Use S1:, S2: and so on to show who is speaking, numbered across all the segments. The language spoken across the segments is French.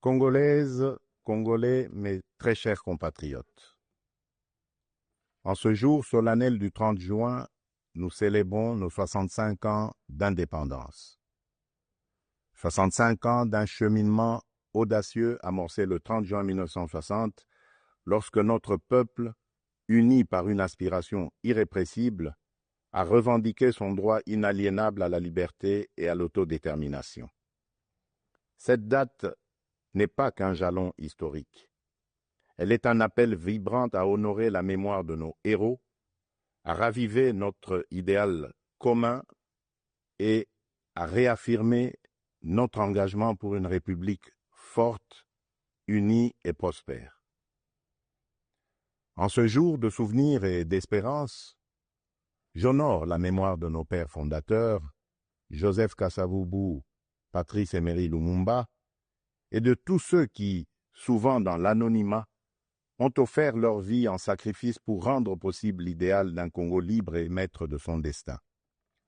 S1: Congolaises, Congolais, mes très chers compatriotes. En ce jour solennel du 30 juin, nous célébrons nos 65 ans d'indépendance. 65 ans d'un cheminement audacieux amorcé le 30 juin 1960, lorsque notre peuple, uni par une aspiration irrépressible, a revendiqué son droit inaliénable à la liberté et à l'autodétermination. Cette date n'est pas qu'un jalon historique. Elle est un appel vibrant à honorer la mémoire de nos héros, à raviver notre idéal commun et à réaffirmer notre engagement pour une République forte, unie et prospère. En ce jour de souvenir et d'espérance, j'honore la mémoire de nos pères fondateurs, Joseph Kasavubu, Patrice Emery Lumumba, et de tous ceux qui, souvent dans l'anonymat, ont offert leur vie en sacrifice pour rendre possible l'idéal d'un Congo libre et maître de son destin.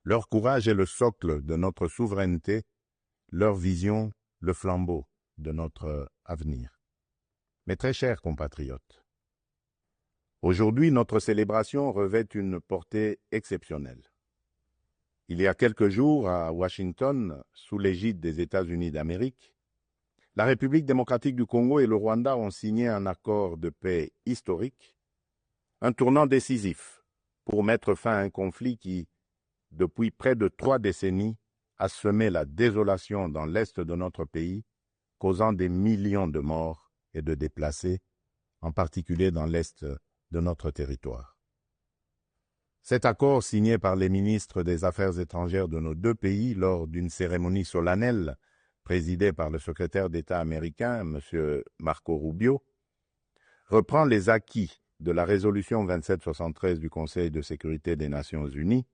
S1: Leur courage est le socle de notre souveraineté, leur vision, le flambeau de notre avenir. Mes très chers compatriotes, aujourd'hui, notre célébration revêt une portée exceptionnelle. Il y a quelques jours, à Washington, sous l'égide des États-Unis d'Amérique, la République démocratique du Congo et le Rwanda ont signé un accord de paix historique, un tournant décisif pour mettre fin à un conflit qui, depuis près de 3 décennies, a semé la désolation dans l'est de notre pays, causant des millions de morts et de déplacés, en particulier dans l'est de notre territoire. Cet accord, signé par les ministres des Affaires étrangères de nos deux pays lors d'une cérémonie solennelle présidée par le secrétaire d'État américain, M. Marco Rubio, reprend les acquis de la résolution 2773 du Conseil de sécurité des Nations unies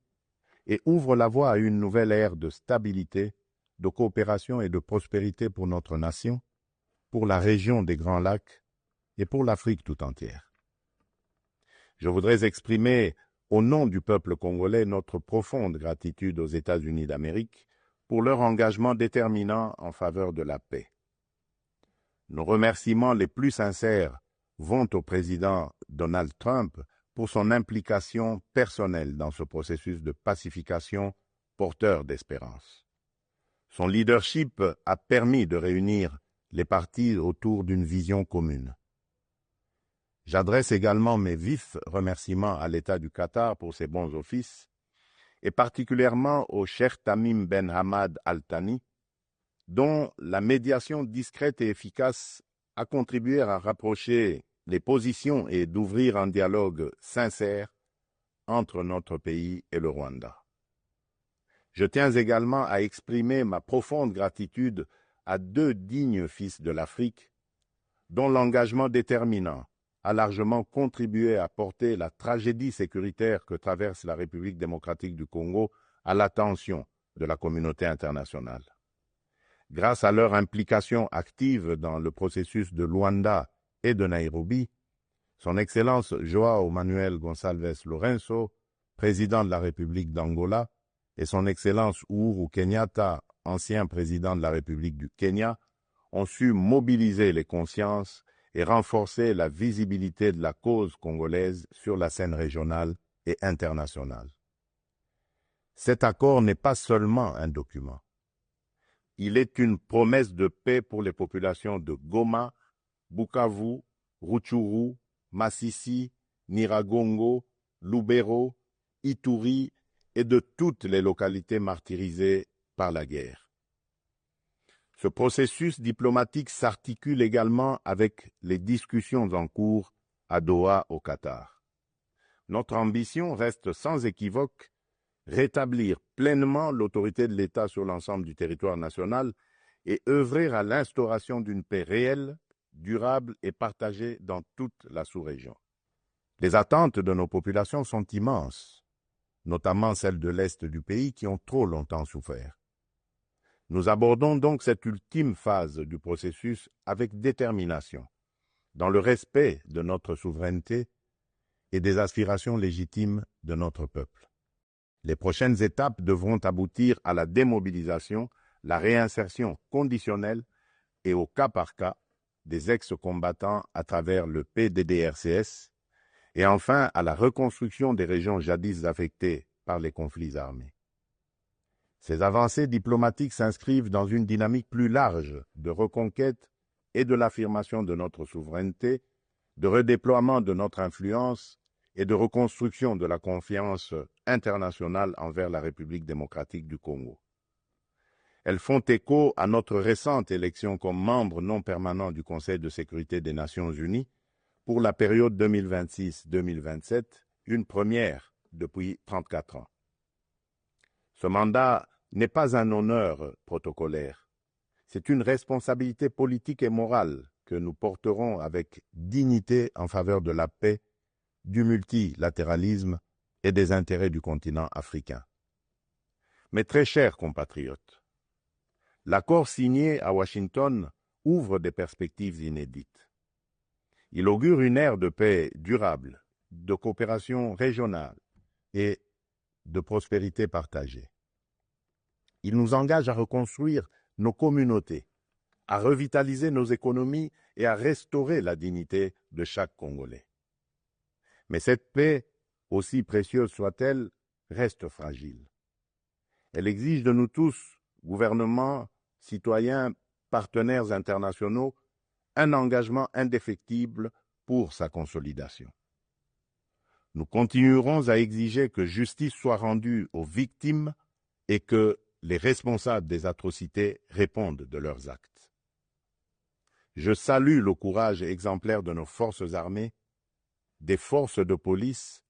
S1: et ouvre la voie à une nouvelle ère de stabilité, de coopération et de prospérité pour notre nation, pour la région des Grands Lacs et pour l'Afrique tout entière. Je voudrais exprimer au nom du peuple congolais notre profonde gratitude aux États-Unis d'Amérique pour leur engagement déterminant en faveur de la paix. Nos remerciements les plus sincères vont au président Donald Trump pour son implication personnelle dans ce processus de pacification porteur d'espérance. Son leadership a permis de réunir les partis autour d'une vision commune. J'adresse également mes vifs remerciements à l'État du Qatar pour ses bons offices, et particulièrement au Cheikh Tamim Ben Hamad Al Thani, dont la médiation discrète et efficace a contribué à rapprocher les positions et d'ouvrir un dialogue sincère entre notre pays et le Rwanda. Je tiens également à exprimer ma profonde gratitude à 2 dignes fils de l'Afrique, dont l'engagement déterminant a largement contribué à porter la tragédie sécuritaire que traverse la République démocratique du Congo à l'attention de la communauté internationale. Grâce à leur implication active dans le processus de Luanda et de Nairobi, Son Excellence João Manuel Gonçalves Lourenço, président de la République d'Angola, et Son Excellence Uhuru Kenyatta, ancien président de la République du Kenya, ont su mobiliser les consciences et renforcer la visibilité de la cause congolaise sur la scène régionale et internationale. Cet accord n'est pas seulement un document. Il est une promesse de paix pour les populations de Goma, Bukavu, Rutshuru, Masisi, Nyiragongo, Lubero, Ituri et de toutes les localités martyrisées par la guerre. Ce processus diplomatique s'articule également avec les discussions en cours à Doha, au Qatar. Notre ambition reste sans équivoque rétablir pleinement l'autorité de l'État sur l'ensemble du territoire national et œuvrer à l'instauration d'une paix réelle, durable et partagée dans toute la sous-région. Les attentes de nos populations sont immenses, notamment celles de l'Est du pays qui ont trop longtemps souffert. Nous abordons donc cette ultime phase du processus avec détermination, dans le respect de notre souveraineté et des aspirations légitimes de notre peuple. Les prochaines étapes devront aboutir à la démobilisation, la réinsertion conditionnelle, et au cas par cas des ex-combattants à travers le PDDRCS et enfin à la reconstruction des régions jadis affectées par les conflits armés. Ces avancées diplomatiques s'inscrivent dans une dynamique plus large de reconquête et de l'affirmation de notre souveraineté, de redéploiement de notre influence et de reconstruction de la confiance internationale envers la République démocratique du Congo. Elles font écho à notre récente élection comme membre non permanent du Conseil de sécurité des Nations Unies pour la période 2026-2027, une première depuis 34 ans. Ce mandat n'est pas un honneur protocolaire, c'est une responsabilité politique et morale que nous porterons avec dignité en faveur de la paix, du multilatéralisme et des intérêts du continent africain. Mes très chers compatriotes, l'accord signé à Washington ouvre des perspectives inédites. Il augure une ère de paix durable, de coopération régionale et de prospérité partagée. Il nous engage à reconstruire nos communautés, à revitaliser nos économies et à restaurer la dignité de chaque Congolais. Mais cette paix, aussi précieuse soit-elle, reste fragile. Elle exige de nous tous, gouvernements, citoyens, partenaires internationaux, un engagement indéfectible pour sa consolidation. Nous continuerons à exiger que justice soit rendue aux victimes et que les responsables des atrocités répondent de leurs actes. Je salue le courage exemplaire de nos forces armées, des forces de police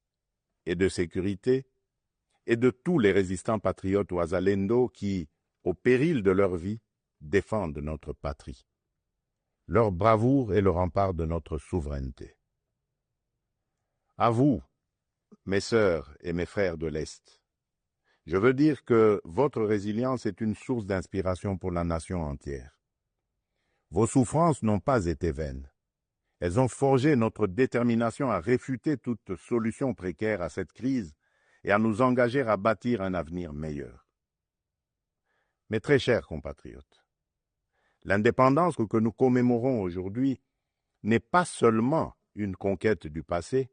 S1: et de sécurité, et de tous les résistants patriotes ouazalendo qui, au péril de leur vie, défendent notre patrie. Leur bravoure est le rempart de notre souveraineté. À vous, mes sœurs et mes frères de l'Est, je veux dire que votre résilience est une source d'inspiration pour la nation entière. Vos souffrances n'ont pas été vaines. Elles ont forgé notre détermination à réfuter toute solution précaire à cette crise et à nous engager à bâtir un avenir meilleur. Mes très chers compatriotes, l'indépendance que nous commémorons aujourd'hui n'est pas seulement une conquête du passé,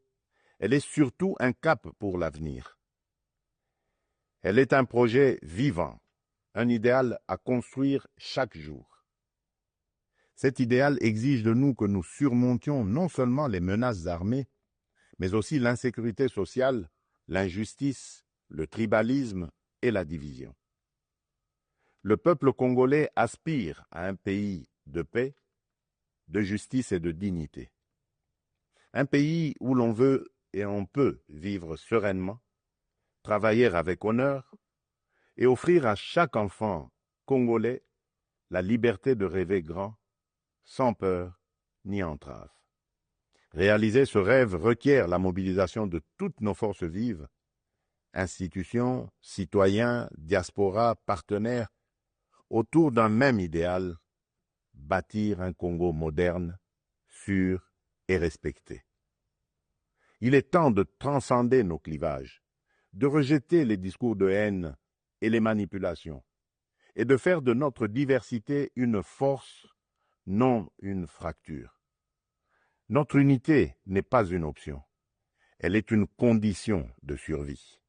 S1: elle est surtout un cap pour l'avenir. Elle est un projet vivant, un idéal à construire chaque jour. Cet idéal exige de nous que nous surmontions non seulement les menaces armées, mais aussi l'insécurité sociale, l'injustice, le tribalisme et la division. Le peuple congolais aspire à un pays de paix, de justice et de dignité. Un pays où l'on veut et on peut vivre sereinement, travailler avec honneur et offrir à chaque enfant congolais la liberté de rêver grand, sans peur ni entrave. Réaliser ce rêve requiert la mobilisation de toutes nos forces vives, institutions, citoyens, diaspora, partenaires, autour d'un même idéal, bâtir un Congo moderne, sûr et respecté. Il est temps de transcender nos clivages, de rejeter les discours de haine et les manipulations, et de faire de notre diversité une force, non une fracture. Notre unité n'est pas une option, elle est une condition de survie.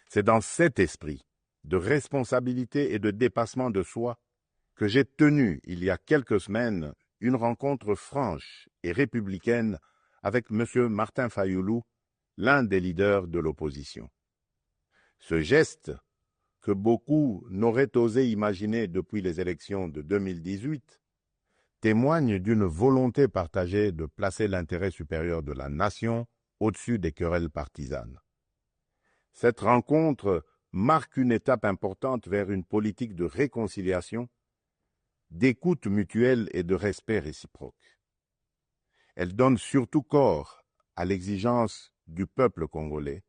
S1: C'est dans cet esprit de responsabilité et de dépassement de soi que j'ai tenu, il y a quelques semaines, une rencontre franche et républicaine avec M. Martin Fayoulou, l'un des leaders de l'opposition. Ce geste, que beaucoup n'auraient osé imaginer depuis les élections de 2018, témoigne d'une volonté partagée de placer l'intérêt supérieur de la nation au-dessus des querelles partisanes. Cette rencontre marque une étape importante vers une politique de réconciliation, d'écoute mutuelle et de respect réciproque. Elle donne surtout corps à l'exigence du peuple congolais,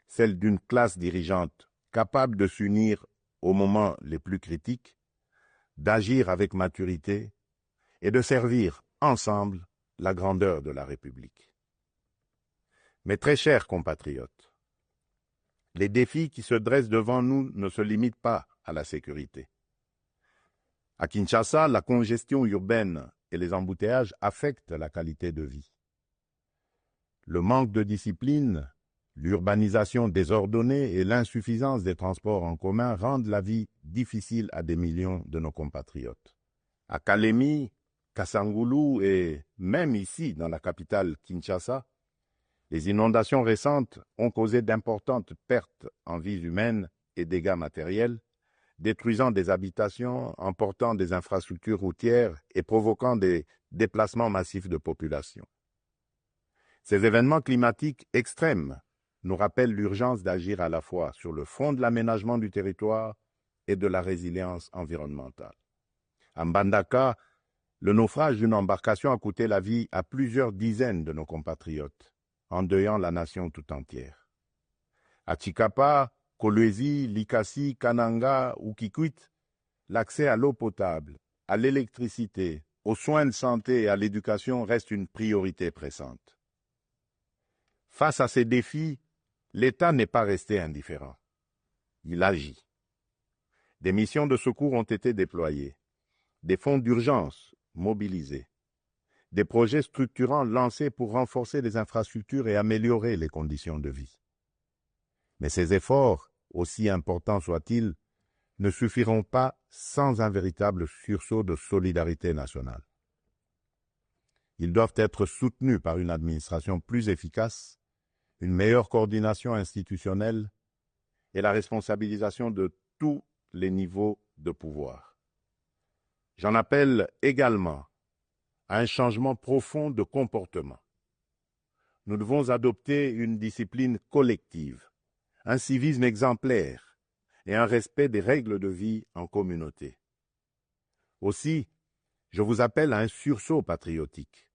S1: celle d'une classe dirigeante capable de s'unir aux moments les plus critiques, d'agir avec maturité et de servir ensemble la grandeur de la République. Mes très chers compatriotes, les défis qui se dressent devant nous ne se limitent pas à la sécurité. À Kinshasa, la congestion urbaine et les embouteillages affectent la qualité de vie. Le manque de discipline, l'urbanisation désordonnée et l'insuffisance des transports en commun rendent la vie difficile à des millions de nos compatriotes. À Kalemi, Kasangoulou et même ici, dans la capitale Kinshasa, les inondations récentes ont causé d'importantes pertes en vies humaines et dégâts matériels, détruisant des habitations, emportant des infrastructures routières et provoquant des déplacements massifs de population. Ces événements climatiques extrêmes nous rappellent l'urgence d'agir à la fois sur le front de l'aménagement du territoire et de la résilience environnementale. À Mbandaka, le naufrage d'une embarcation a coûté la vie à plusieurs dizaines de nos compatriotes, endeuillant la nation tout entière. À Tshikapa, Kolwezi, Likasi, Kananga ou Kikwit, l'accès à l'eau potable, à l'électricité, aux soins de santé et à l'éducation reste une priorité pressante. Face à ces défis, l'État n'est pas resté indifférent. Il agit. Des missions de secours ont été déployées, des fonds d'urgence mobilisés, des projets structurants lancés pour renforcer les infrastructures et améliorer les conditions de vie. Mais ces efforts, aussi importants soient-ils, ne suffiront pas sans un véritable sursaut de solidarité nationale. Ils doivent être soutenus par une administration plus efficace, une meilleure coordination institutionnelle et la responsabilisation de tous les niveaux de pouvoir. J'en appelle également à un changement profond de comportement. Nous devons adopter une discipline collective, un civisme exemplaire et un respect des règles de vie en communauté. Aussi, je vous appelle à un sursaut patriotique,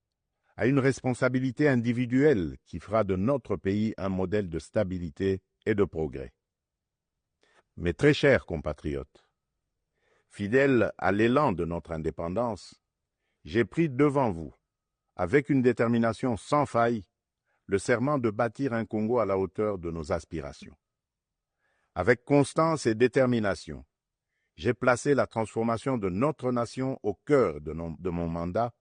S1: à une responsabilité individuelle qui fera de notre pays un modèle de stabilité et de progrès. Mes très chers compatriotes, fidèles à l'élan de notre indépendance, j'ai pris devant vous, avec une détermination sans faille, le serment de bâtir un Congo à la hauteur de nos aspirations. Avec constance et détermination, j'ai placé la transformation de notre nation au cœur de mon mandat,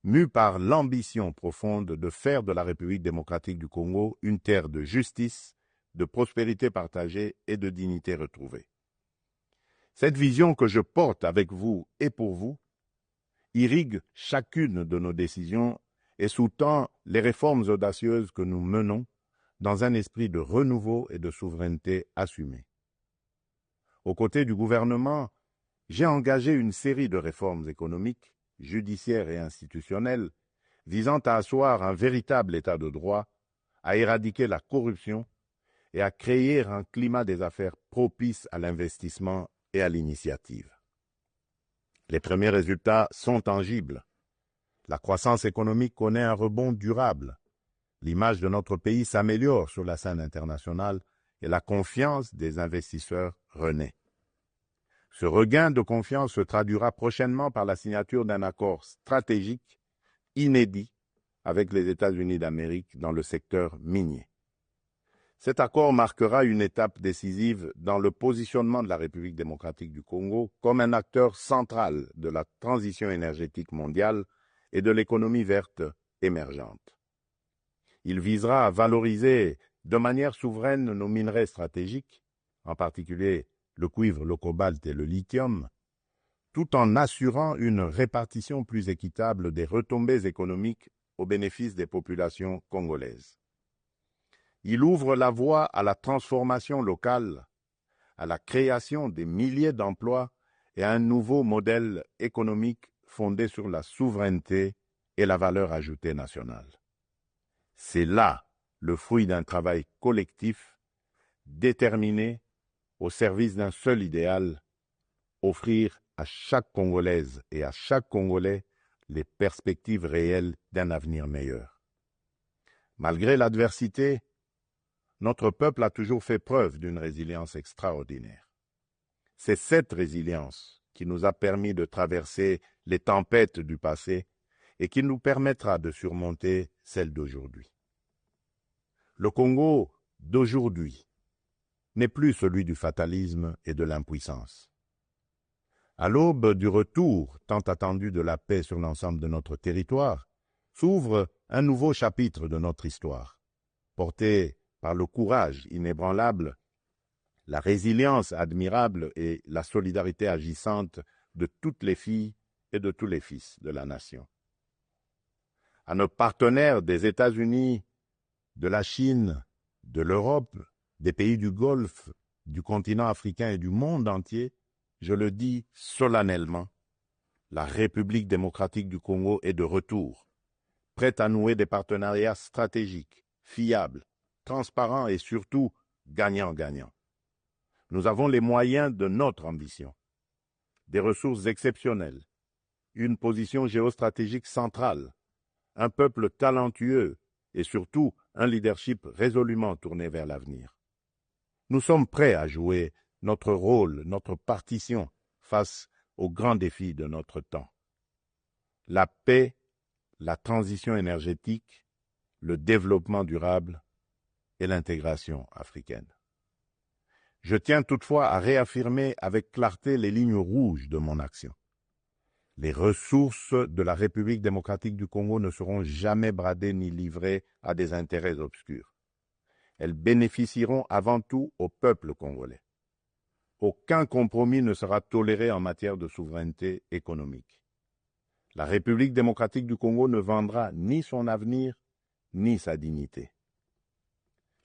S1: mu par l'ambition profonde de faire de la République démocratique du Congo une terre de justice, de prospérité partagée et de dignité retrouvée. Cette vision que je porte avec vous et pour vous irrigue chacune de nos décisions et sous-tend les réformes audacieuses que nous menons dans un esprit de renouveau et de souveraineté assumée. Aux côtés du gouvernement, j'ai engagé une série de réformes économiques, judiciaires et institutionnelles visant à asseoir un véritable état de droit, à éradiquer la corruption et à créer un climat des affaires propice à l'investissement et à l'initiative. Les premiers résultats sont tangibles. La croissance économique connaît un rebond durable. L'image de notre pays s'améliore sur la scène internationale et la confiance des investisseurs renaît. Ce regain de confiance se traduira prochainement par la signature d'un accord stratégique inédit avec les États-Unis d'Amérique dans le secteur minier. Cet accord marquera une étape décisive dans le positionnement de la République démocratique du Congo comme un acteur central de la transition énergétique mondiale et de l'économie verte émergente. Il visera à valoriser de manière souveraine nos minerais stratégiques, en particulier le cuivre, le cobalt et le lithium, tout en assurant une répartition plus équitable des retombées économiques au bénéfice des populations congolaises. Il ouvre la voie à la transformation locale, à la création des milliers d'emplois et à un nouveau modèle économique fondé sur la souveraineté et la valeur ajoutée nationale. C'est là le fruit d'un travail collectif, déterminé, au service d'un seul idéal, offrir à chaque Congolaise et à chaque Congolais les perspectives réelles d'un avenir meilleur. Malgré l'adversité, notre peuple a toujours fait preuve d'une résilience extraordinaire. C'est cette résilience qui nous a permis de traverser les tempêtes du passé et qui nous permettra de surmonter celles d'aujourd'hui. Le Congo d'aujourd'hui n'est plus celui du fatalisme et de l'impuissance. À l'aube du retour tant attendu de la paix sur l'ensemble de notre territoire, s'ouvre un nouveau chapitre de notre histoire, porté par le courage inébranlable, la résilience admirable et la solidarité agissante de toutes les filles et de tous les fils de la nation. À nos partenaires des États-Unis, de la Chine, de l'Europe, des pays du Golfe, du continent africain et du monde entier, je le dis solennellement, la République démocratique du Congo est de retour, prête à nouer des partenariats stratégiques, fiables, transparents et surtout gagnant-gagnant. Nous avons les moyens de notre ambition, des ressources exceptionnelles, une position géostratégique centrale, un peuple talentueux et surtout un leadership résolument tourné vers l'avenir. Nous sommes prêts à jouer notre rôle, notre partition face aux grands défis de notre temps. La paix, la transition énergétique, le développement durable et l'intégration africaine. Je tiens toutefois à réaffirmer avec clarté les lignes rouges de mon action. Les ressources de la République démocratique du Congo ne seront jamais bradées ni livrées à des intérêts obscurs. Elles bénéficieront avant tout au peuple congolais. Aucun compromis ne sera toléré en matière de souveraineté économique. La République démocratique du Congo ne vendra ni son avenir, ni sa dignité.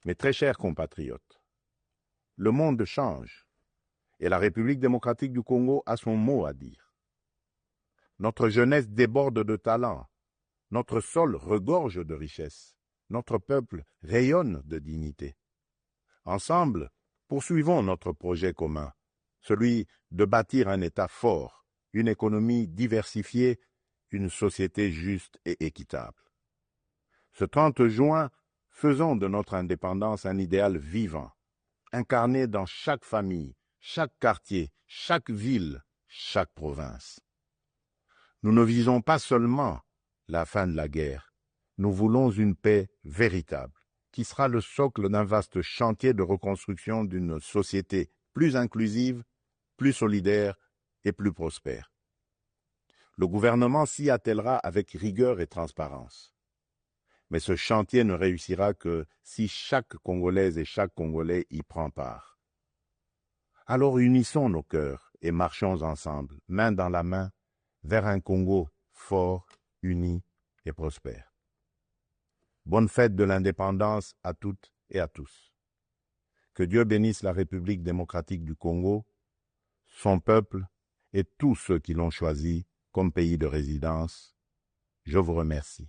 S1: Mes très chers compatriotes, le monde change et la République démocratique du Congo a son mot à dire. Notre jeunesse déborde de talent, notre sol regorge de richesses, notre peuple rayonne de dignité. Ensemble, poursuivons notre projet commun, celui de bâtir un État fort, une économie diversifiée, une société juste et équitable. Ce 30 juin, faisons de notre indépendance un idéal vivant, incarné dans chaque famille, chaque quartier, chaque ville, chaque province. Nous ne visons pas seulement la fin de la guerre, nous voulons une paix véritable, qui sera le socle d'un vaste chantier de reconstruction d'une société plus inclusive, plus solidaire et plus prospère. Le gouvernement s'y attellera avec rigueur et transparence. Mais ce chantier ne réussira que si chaque Congolaise et chaque Congolais y prend part. Alors unissons nos cœurs et marchons ensemble, main dans la main, vers un Congo fort, uni et prospère. Bonne fête de l'indépendance à toutes et à tous. Que Dieu bénisse la République démocratique du Congo, son peuple et tous ceux qui l'ont choisi comme pays de résidence. Je vous remercie.